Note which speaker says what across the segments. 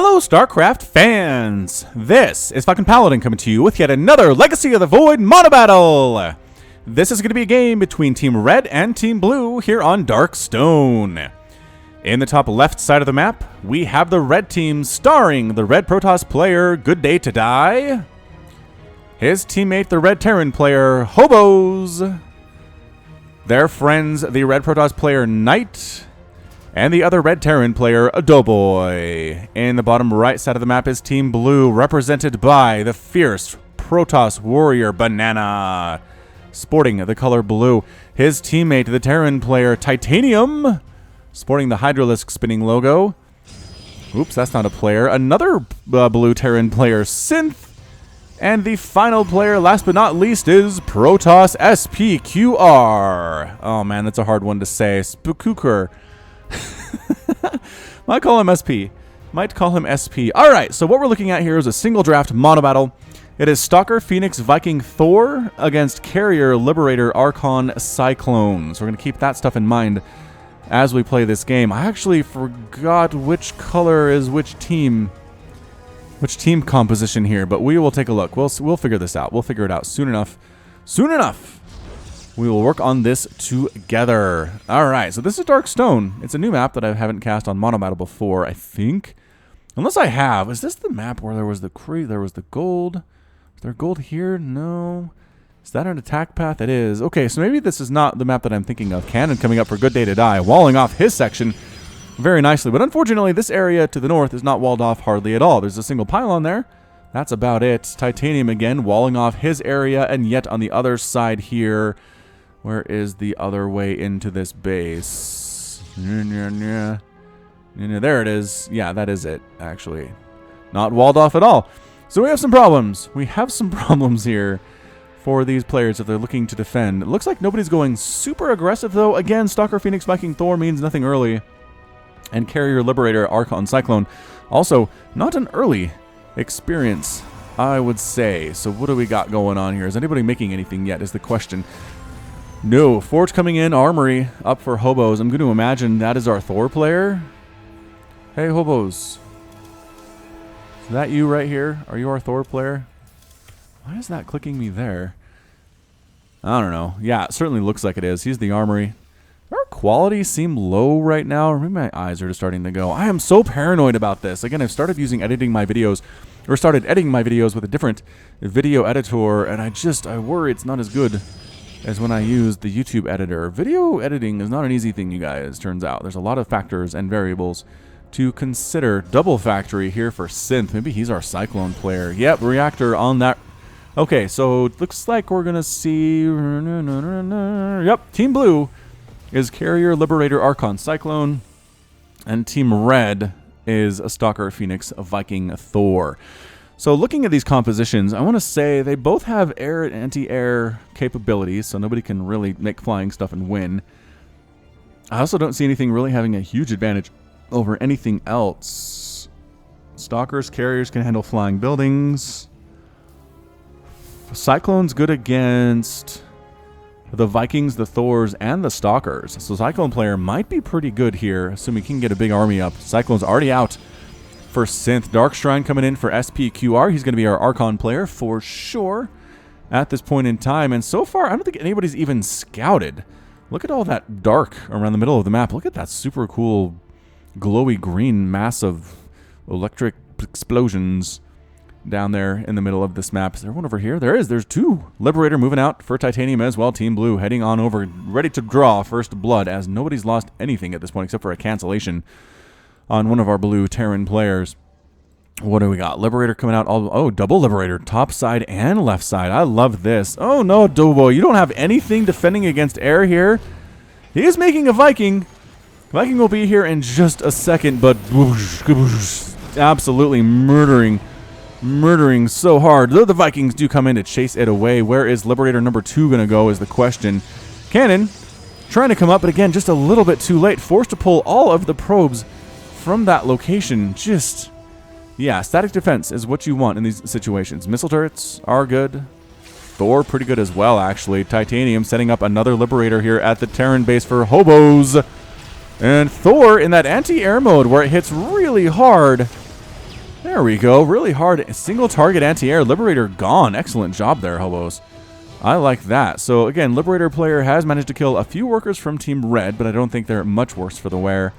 Speaker 1: Hello, StarCraft fans! This is fucking Paladin coming to you with yet another Legacy of the Void Monobattle! This is going to be a game between Team Red and Team Blue here on Darkstone. In the top left side of the map, we have the red team starring the red Protoss player Good Day to Die, his teammate the red Terran player Hobos, their friends the red Protoss player Knight, and the other red Terran player, Doughboy. In the bottom right side of the map is Team Blue, represented by the fierce Protoss warrior Banana, sporting the color blue. His teammate, the Terran player Titanium, sporting the Hydralisk spinning logo. Oops, that's not a player. Another blue Terran player, Synth. And the final player, last but not least, is Protoss SPQR. Oh man, that's a hard one to say. Spookuker. Might call him SP. Alright, so what we're looking at here is a single draft monobattle. It is Stalker, Phoenix, Viking, Thor against Carrier, Liberator, Archon, Cyclone. So we're going to keep that stuff in mind as we play this game. I actually forgot which color is which team composition here, but we will take a look. We'll figure this out. We'll figure it out soon enough. We will work on this together. Alright, so this is Darkstone. It's a new map that I haven't cast on Monobattle before, I think. Unless I have. Is this the map where there was the gold? Is there gold here? No. Is that an attack path? It is. Okay, so maybe this is not the map that I'm thinking of. Cannon coming up for Good Day to Die, walling off his section very nicely. But unfortunately, this area to the north is not walled off hardly at all. There's a single pylon there. That's about it. Titanium again, walling off his area, and yet on the other side here, where is the other way into this base? There it is. Yeah, that is it, actually. Not walled off at all. So we have some problems. We have some problems here for these players if they're looking to defend. It looks like nobody's going super aggressive, though. Again, Stalker, Phoenix, Viking, Thor means nothing early. And Carrier, Liberator, Archon, Cyclone. Also, not an early experience, I would say. So what do we got going on here? Is anybody making anything yet is the question. No, Forge coming in, Armory up for Hobos. I'm going to imagine that is our Thor player. Hey, Hobos. Is that you right here? Are you our Thor player? Why is that clicking me there? I don't know. Yeah, it certainly looks like it is. He's the Armory. Our quality seem low right now. Maybe my eyes are just starting to go. I am so paranoid about this. Again, I've started editing my videos with a different video editor, and I worry it's not as good as when I use the YouTube editor. Video editing is not an easy thing, you guys, turns out. There's a lot of factors and variables to consider. Double factory here for Synth. Maybe he's our Cyclone player. Yep, reactor on that. Okay, so it looks like we're going to see... Yep, Team Blue is Carrier, Liberator, Archon, Cyclone. And Team Red is a Stalker, Phoenix, a Viking, Thor. So looking at these compositions, I want to say they both have air and anti-air capabilities, so nobody can really make flying stuff and win. I also don't see anything really having a huge advantage over anything else. Stalkers, Carriers can handle flying buildings. Cyclone's good against the Vikings, the Thors, and the Stalkers. So Cyclone player might be pretty good here, assuming he can get a big army up. Cyclone's already out for Synth. Dark Shrine coming in for SPQR. He's going to be our Archon player for sure at this point in time. And so far, I don't think anybody's even scouted. Look at all that dark around the middle of the map. Look at that super cool glowy green mass of electric explosions down there in the middle of this map. Is there one over here? There is. There's two. Liberator moving out for Titanium as well. Team Blue heading on over, ready to draw first blood, as nobody's lost anything at this point except for a cancellation on one of our blue Terran players. What do we got? Liberator coming out. Oh, double Liberator. Top side and left side. I love this. Oh, no, Doughboy. You don't have anything defending against air here. He is making a Viking. Viking will be here in just a second, but absolutely murdering so hard. Though the Vikings do come in to chase it away. Where is Liberator number 2 going to go is the question. Cannon trying to come up, but again, just a little bit too late. Forced to pull all of the probes from that location. Yeah, static defense is what you want in these situations. Missile turrets are good. Thor pretty good as well, actually. Titanium setting up another Liberator here at the Terran base for Hobos. And Thor in that anti-air mode where it hits really hard There we go. Really hard. Single target anti-air. Liberator gone. Excellent job there, hobos. I like that. So again, Liberator player has managed to kill a few workers from Team Red, but I don't think they're much worse for the wear.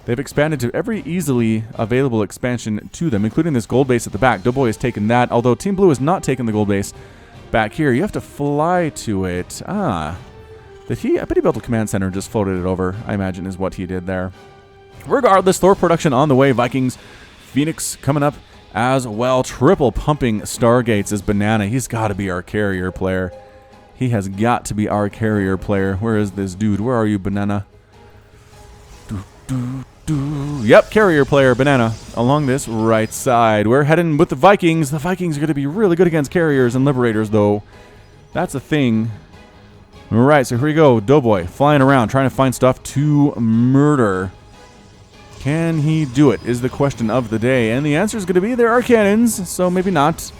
Speaker 1: They've expanded to every easily available expansion to them, including this gold base at the back. Doughboy has taken that, although Team Blue has not taken the gold base back here. You have to fly to it. I bet he built a command center and just floated it over, I imagine is what he did there. Regardless, Thor production on the way. Vikings, Phoenix coming up as well. Triple pumping Stargates is Banana. He's got to be our carrier player. He has got to be our carrier player. Where is this dude? Where are you, Banana? Yep, carrier player, Banana, along this right side. We're heading with the Vikings. The Vikings are going to be really good against carriers and liberators, though. That's a thing. All right, so here we go. Doughboy flying around, trying to find stuff to murder. Can he do it, is the question of the day. And the answer is going to be there are cannons, so maybe not.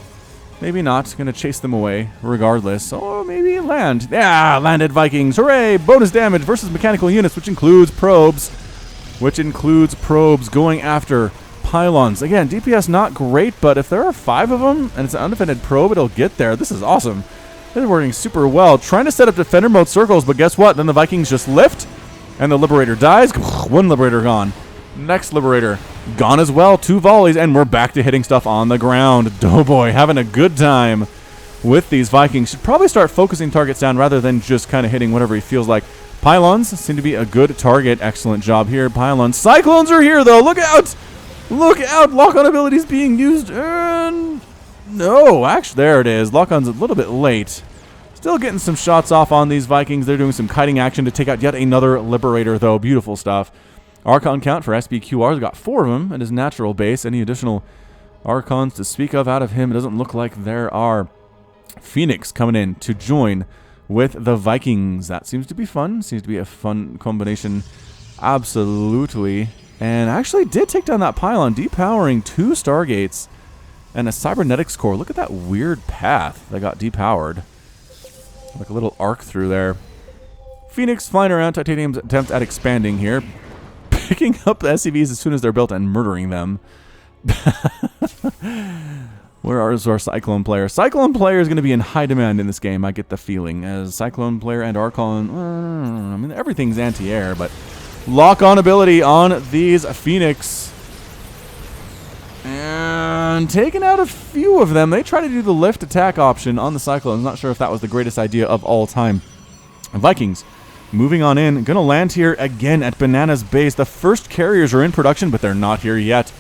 Speaker 1: Maybe not. Going to chase them away regardless. Or maybe land. Yeah, landed Vikings. Hooray! Bonus damage versus mechanical units, which includes probes. Going after pylons. Again, DPS not great, but if there are 5 of them and it's an undefended probe, it'll get there. This is awesome. This is working super well. Trying to set up defender mode circles, but guess what? Then the Vikings just lift, and the Liberator dies. One Liberator gone. Next Liberator gone as well. 2 volleys, and we're back to hitting stuff on the ground. Doughboy having a good time with these Vikings. Should probably start focusing targets down rather than just kind of hitting whatever he feels like. Pylons seem to be a good target. Excellent job here. Pylons. Cyclones are here, though. Look out! Look out! Lock-on abilities being used. And no, actually, there it is. Lock-on's a little bit late. Still getting some shots off on these Vikings. They're doing some kiting action to take out yet another Liberator, though. Beautiful stuff. Archon count for SBQR's got 4 of them at his natural base. Any additional Archons to speak of out of him? It doesn't look like there are. Phoenix coming in to join with the Vikings. That seems to be fun. Seems to be a fun combination. Absolutely. And actually did take down that pylon, depowering 2 Stargates and a Cybernetics core. Look at that weird path that got depowered. Like a little arc through there. Phoenix flying around. Titanium's attempt at expanding here. Picking up the SCVs as soon as they're built and murdering them. Where is our Cyclone player? Cyclone player is going to be in high demand in this game, I get the feeling. As Cyclone player and Archon, I mean, everything's anti-air, but lock-on ability on these Phoenix. And taking out a few of them. They try to do the lift attack option on the Cyclones. Not sure if that was the greatest idea of all time. Vikings moving on in. Going to land here again at Banana's base. The first carriers are in production, but they're not here yet.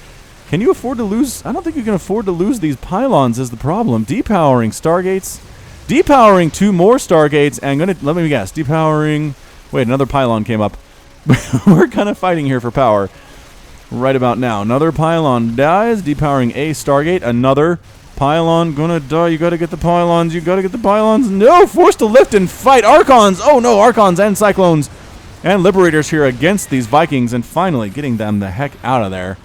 Speaker 1: Can you afford to lose? I don't think you can afford to lose these pylons is the problem. Depowering Stargates. Depowering 2 more Stargates. And let me guess. Depowering. Wait, another pylon came up. We're kind of fighting here for power right about now. Another pylon dies. Depowering a Stargate. Another pylon gonna die. You gotta get the pylons. You gotta get the pylons. No! Forced to lift and fight. Archons. Oh no, Archons and Cyclones and Liberators here against these Vikings. And finally getting them the heck out of there.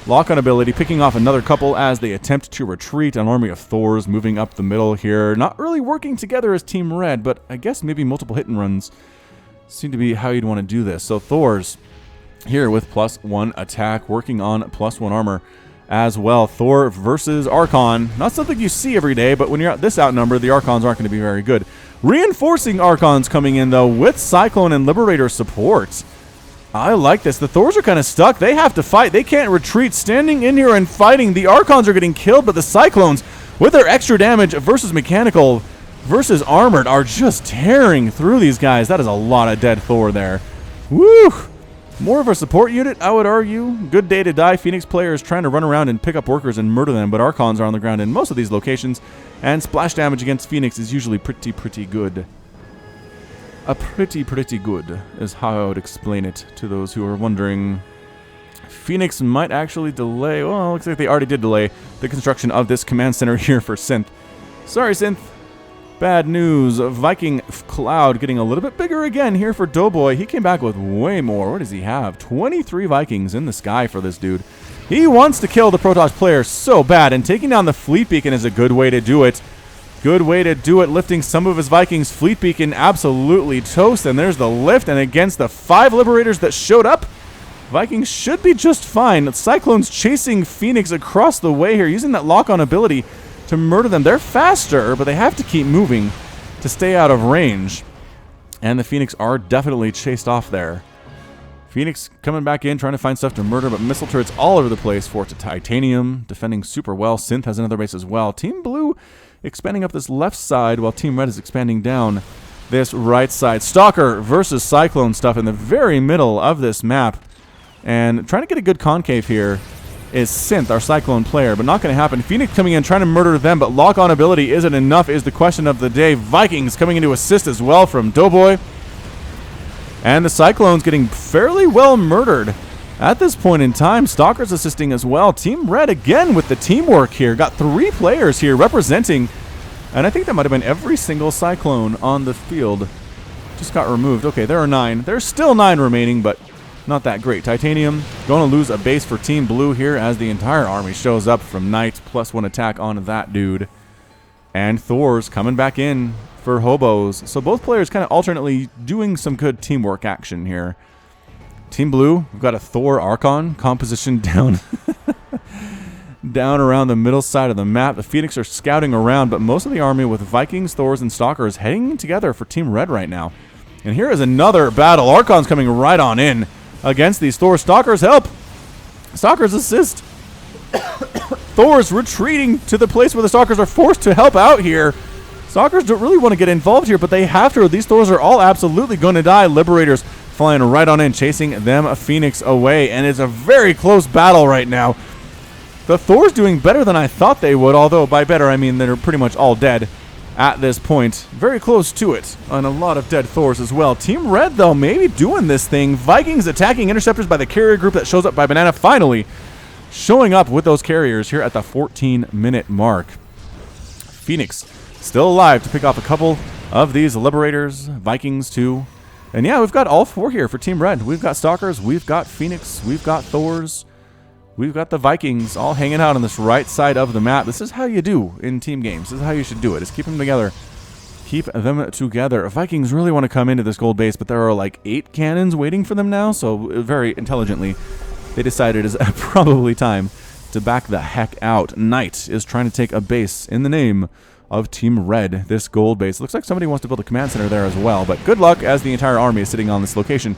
Speaker 1: Lock-on ability, picking off another couple as they attempt to retreat. An army of Thors moving up the middle here. Not really working together as Team Red, but I guess maybe multiple hit and runs seem to be how you'd want to do this. So Thors here with +1 attack, working on +1 armor as well. Thor versus Archon. Not something you see every day, but when you're this outnumbered, the Archons aren't going to be very good. Reinforcing Archons coming in, though, with Cyclone and Liberator support. I like this. The Thors are kind of stuck. They have to fight. They can't retreat. Standing in here and fighting. The Archons are getting killed, but the Cyclones, with their extra damage versus mechanical versus armored, are just tearing through these guys. That is a lot of dead Thor there. Woo! More of a support unit, I would argue. Good day to die. Phoenix players trying to run around and pick up workers and murder them, but Archons are on the ground in most of these locations, and splash damage against Phoenix is usually pretty good. Pretty good is how I would explain it to those who are wondering. Phoenix might actually delay, well, looks like they already did delay the construction of this command center here for Synth. Sorry, Synth. Bad news. Viking Cloud getting a little bit bigger again here for Doughboy. He came back with way more. What does he have? 23 Vikings in the sky for this dude. He wants to kill the Protoss player so bad, and taking down the Fleet Beacon is a good way to do it. Good way to do it, lifting some of his Vikings. Fleet Beacon absolutely toast, and there's the lift, and against the 5 Liberators that showed up, Vikings should be just fine. Cyclone's chasing Phoenix across the way here, using that lock-on ability to murder them. They're faster, but they have to keep moving to stay out of range. And the Phoenix are definitely chased off there. Phoenix coming back in, trying to find stuff to murder, but missile turrets all over the place for Titanium, defending super well. Synth has another base as well. Team Blue expanding up this left side, while Team Red is expanding down this right side. Stalker versus Cyclone stuff in the very middle of this map. And trying to get a good concave here is Synth, our Cyclone player, but not going to happen. Phoenix coming in, trying to murder them, but lock-on ability isn't enough is the question of the day. Vikings coming in to assist as well from Doughboy. And the Cyclones getting fairly well murdered at this point in time. Stalker's assisting as well. Team Red again with the teamwork here. Got 3 players here representing, and I think that might have been every single Cyclone on the field. Just got removed. Okay, there are 9. There's still 9 remaining, but not that great. Titanium going to lose a base for Team Blue here as the entire army shows up from Knight. +1 attack on that dude. And Thor's coming back in for Hobos. So both players kind of alternately doing some good teamwork action here. Team Blue, we've got a Thor Archon composition down down around the middle side of the map. The Phoenix are scouting around, but most of the army with Vikings, Thors, and Stalkers heading together for Team Red right now. And here is another battle. Archon's coming right on in against these Thors. Stalkers help. Stalkers assist. Thor's retreating to the place where the Stalkers are forced to help out here. Stalkers don't really want to get involved here, but they have to. These Thors are all absolutely going to die. Liberators flying right on in, chasing them a Phoenix away. And it's a very close battle right now. The Thors doing better than I thought they would, although by better I mean they're pretty much all dead at this point. Very close to it, and a lot of dead Thors as well. Team Red, though, maybe doing this thing. Vikings attacking interceptors by the carrier group that shows up by Banana, finally showing up with those carriers here at the 14-minute mark. Phoenix still alive to pick off a couple of these Liberators. Vikings, too. And yeah, we've got all 4 here for Team Red. We've got Stalkers, we've got Phoenix, we've got Thors, we've got the Vikings all hanging out on this right side of the map. This is how you do in team games. This is how you should do it, is keep them together. Keep them together. Vikings really want to come into this gold base, but there are like 8 cannons waiting for them now, so very intelligently they decided it's probably time to back the heck out. Knight is trying to take a base in the name of Team Red, this gold base. Looks like somebody wants to build a command center there as well, but good luck as the entire army is sitting on this location.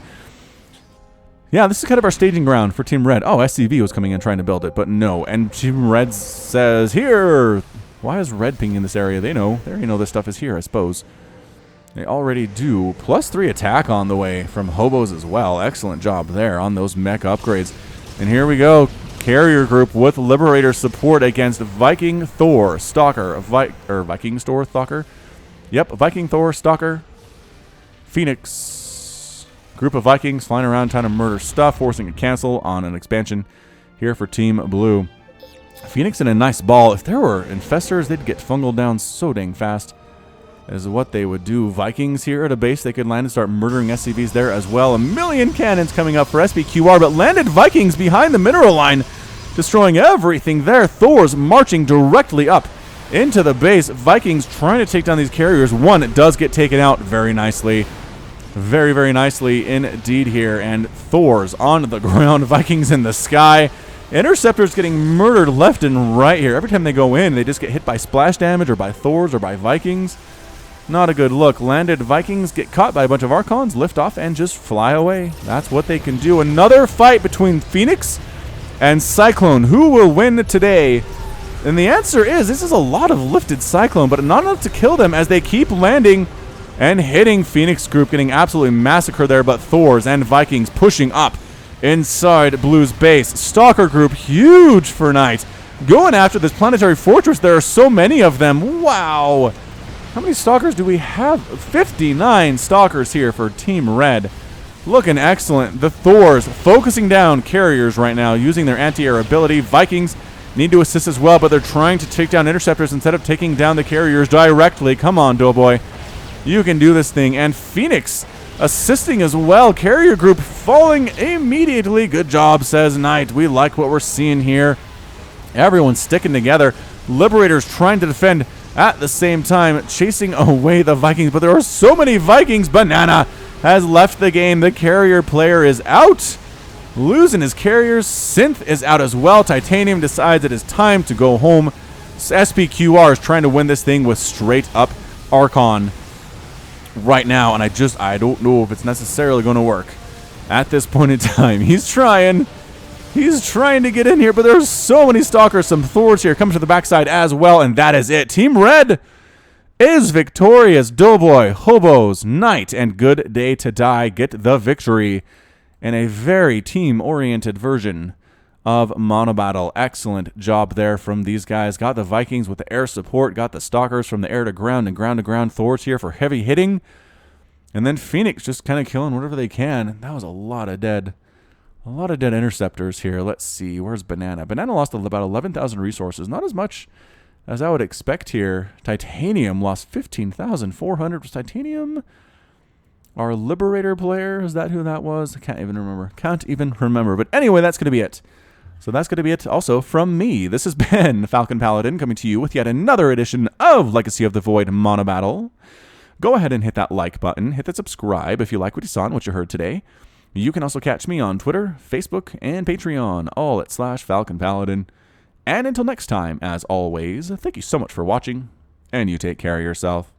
Speaker 1: Yeah, this is kind of our staging ground for Team Red. Oh, SCV was coming in trying to build it, but no. And Team Red says, here! Why is Red pinging this area? They know this stuff is here, I suppose. They already do. +3 attack on the way from Hobos as well. Excellent job there on those mech upgrades. And here we go. Carrier group with Liberator support against Viking Thor Stalker. Viking Thor Stalker? Yep, Viking Thor Stalker. Phoenix. Group of Vikings flying around trying to murder stuff, forcing a cancel on an expansion here for Team Blue. Phoenix in a nice ball. If there were infestors, they'd get fungal down so dang fast. Is what they would do. Vikings here at a base they could land and start murdering SCVs there as well. 1,000,000 cannons coming up for SPQR, but landed Vikings behind the mineral line, destroying everything there. Thor's marching directly up into the base. Vikings trying to take down these carriers. One does get taken out very nicely. Very, very nicely indeed here. And Thor's on the ground. Vikings in the sky. Interceptors getting murdered left and right here. Every time they go in, they just get hit by splash damage or by Thors or by Vikings. Not a good look. Landed Vikings get caught by a bunch of Archons, lift off, and just fly away. That's what they can do. Another fight between Phoenix and Cyclone. Who will win today? And the answer is, this is a lot of lifted Cyclone, but not enough to kill them as they keep landing and hitting Phoenix group, getting absolutely massacred there, but Thors and Vikings pushing up inside Blue's base. Stalker group, huge for Knight. Going after this planetary fortress. There are so many of them. Wow. How many Stalkers do we have? 59 Stalkers here for Team Red. Looking excellent. The Thors focusing down carriers right now, using their anti-air ability. Vikings need to assist as well, but they're trying to take down interceptors instead of taking down the carriers directly. Come on, Doughboy. You can do this thing. And Phoenix assisting as well. Carrier group falling immediately. Good job, says Knight. We like what we're seeing here. Everyone's sticking together. Liberators trying to defend at the same time, chasing away the Vikings. But there are so many Vikings. Banana has left the game. The carrier player is out. losing his carriers. Synth is out as well. Titanium decides it is time to go home. SPQR is trying to win this thing with straight up Archon right now, and I don't know if it's necessarily going to work at this point in time. He's trying to get in here, but there's so many Stalkers. Some Thors here coming to the backside as well, and that is it. Team Red is victorious. Doughboy, Hobos, Knight, and Good Day to Die get the victory in a very team-oriented version of Monobattle. Excellent job there from these guys. Got the Vikings with the air support, got the Stalkers from the air to ground and ground to ground Thors here for heavy hitting, and then Phoenix just kind of killing whatever they can. That was a lot of dead interceptors here. Let's see, where's Banana? Banana lost about 11,000 resources, not as much as I would expect here. Titanium lost 15,400. Was Titanium our Liberator player? Is that who that was? I can't even remember. But anyway, that's going to be it. So that's going to be it also from me. This has been Falcon Paladin coming to you with yet another edition of Legacy of the Void Monobattle. Go ahead and hit that like button. Hit that subscribe if you like what you saw and what you heard today. You can also catch me on Twitter, Facebook, and Patreon, all at /Falcon Paladin. And until next time, as always, thank you so much for watching, and you take care of yourself.